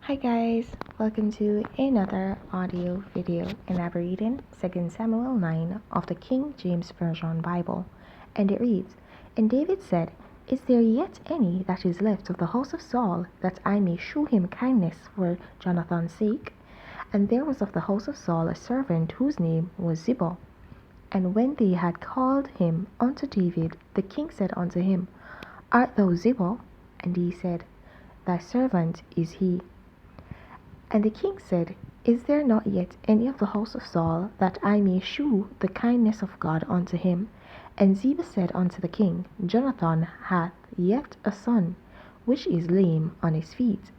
Hi guys, welcome to another audio video, and I'm reading 2 Samuel 9 of the King James Version Bible. And it reads, And David said, Is there yet any that is left of the house of Saul, that I may shew him kindness for Jonathan's sake? And there was of the house of Saul a servant whose name was Ziba. And when they had called him unto David, the king said unto him, Art thou Ziba? And he said, Thy servant is he. And the king said, Is there not yet any of the house of Saul, that I may shew the kindness of God unto him? And Ziba said unto the king, Jonathan hath yet a son, which is lame on his feet.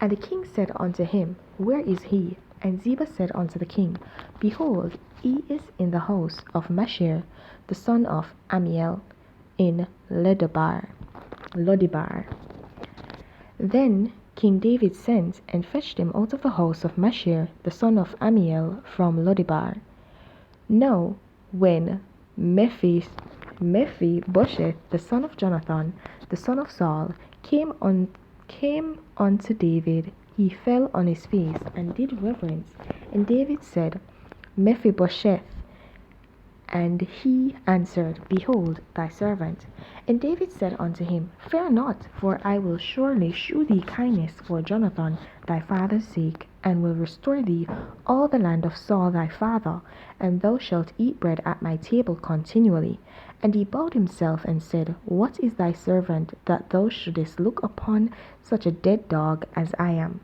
And the king said unto him, Where is he? And Ziba said unto the king, Behold, he is in the house of Machir, the son of Ammiel, in Lodebar. Then King David sent and fetched him out of the house of Machir, the son of Ammiel, from Lodebar. Now when Mephibosheth, the son of Jonathan, the son of Saul, came unto David, he fell on his face and did reverence. And David said, Mephibosheth. And he answered, Behold, thy servant. And David said unto him, Fear not, for I will surely shew thee kindness for Jonathan thy father's sake, and will restore thee all the land of Saul thy father, and thou shalt eat bread at my table continually. And he bowed himself and said, What is thy servant, that thou shouldest look upon such a dead dog as I am?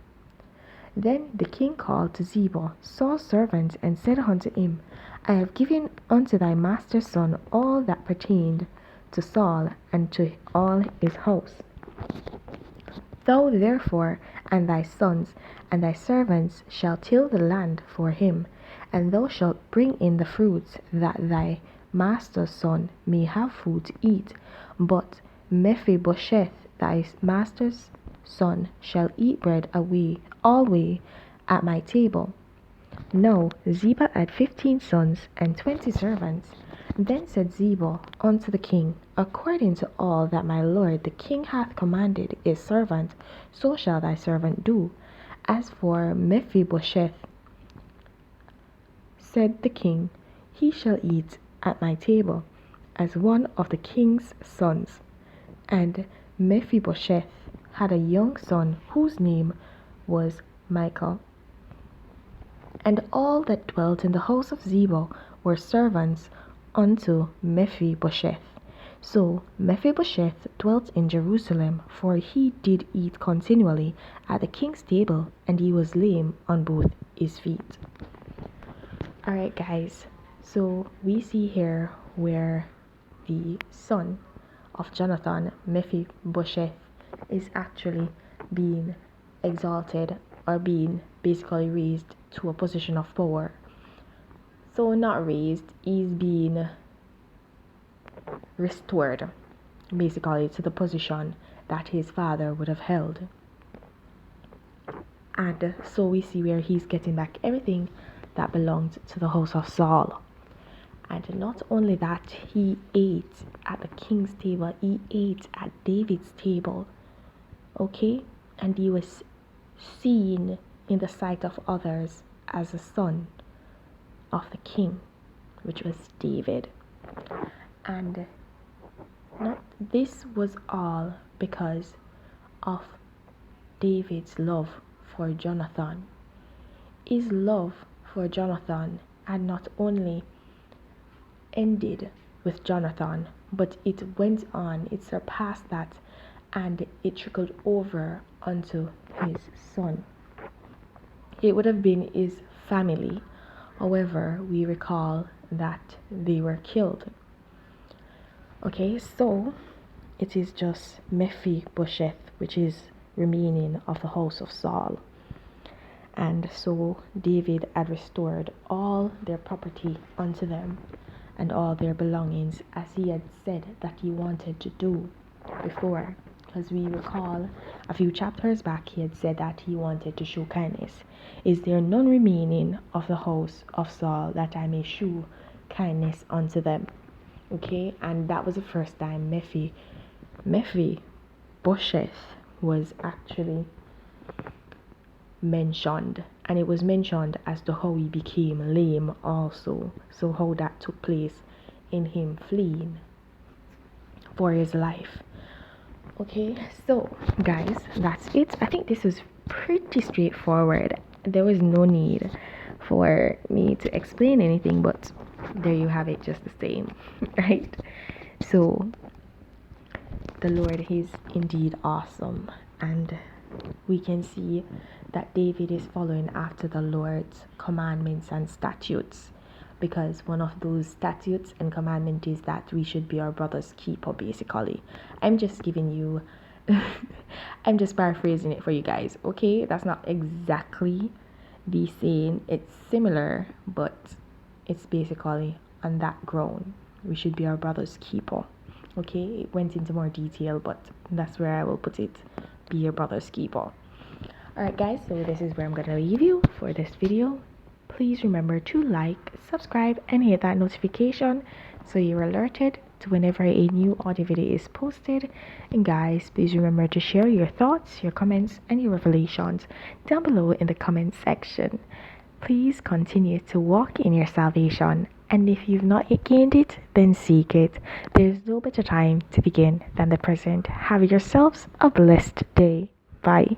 Then the king called to Ziba, Saul's servant, and said unto him, I have given unto thy master's son all that pertained to Saul and to all his house. Thou therefore and thy sons and thy servants shall till the land for him, and thou shalt bring in the fruits, that thy master's son may have food to eat. But Mephibosheth thy master's son shall eat bread always at my table. Now Ziba had 15 sons and 20 servants. Then said Ziba unto the king, According to all that my lord the king hath commanded his servant, so shall thy servant do. As for Mephibosheth, said the king, he shall eat at my table as one of the king's sons. And Mephibosheth had a young son whose name was Michal. And all that dwelt in the house of Ziba were servants unto Mephibosheth. So Mephibosheth dwelt in Jerusalem, for he did eat continually at the king's table, and he was lame on both his feet. Alright guys, so we see here where the son of Jonathan, Mephibosheth, is actually being exalted, or being basically raised to a position of power. So not raised, he's being restored basically to the position that his father would have held. And so we see where he's getting back everything that belonged to the house of Saul. And not only that, he ate at the king's table, he ate at David's table. Okay? And he was seen in the sight of others as a son of the king, which was David. And this was all because of David's love for Jonathan. His love for Jonathan had not only ended with Jonathan, but it went on, it surpassed that, and it trickled over onto his son. It would have been his family. However, we recall that they were killed. Okay, so it is just Mephibosheth which is remaining of the house of Saul. And so David had restored all their property unto them and all their belongings, as he had said that he wanted to do before. Because we recall a few chapters back, he had said that he wanted to show kindness. Is there none remaining of the house of Saul, that I may shew kindness unto them? Okay, and that was the first time Mephibosheth was actually mentioned, and it was mentioned as to how he became lame also. So how that took place in him fleeing for his life. Okay, so guys, that's it. I think this was pretty straightforward. There was no need for me to explain anything, but there you have it, just the same. Right? So the Lord is indeed awesome, and we can see that David is following after the Lord's commandments and statutes, because one of those statutes and commandment is that we should be our brother's keeper. Basically, I'm just giving you I'm just paraphrasing it for you guys. Okay, that's not exactly the saying, it's similar, but it's basically on that ground. We should be our brother's keeper. Okay, it went into more detail, but that's where I will put it. Be your brother's keeper. Alright guys, so this is where I'm gonna leave you for this video. Please remember to like, subscribe, and hit that notification so you're alerted to whenever a new audio video is posted. And guys, please remember to share your thoughts, your comments, and your revelations down below in the comment section. Please continue to walk in your salvation, and if you've not yet gained it, then seek it. There's no better time to begin than the present. Have yourselves a blessed day. Bye.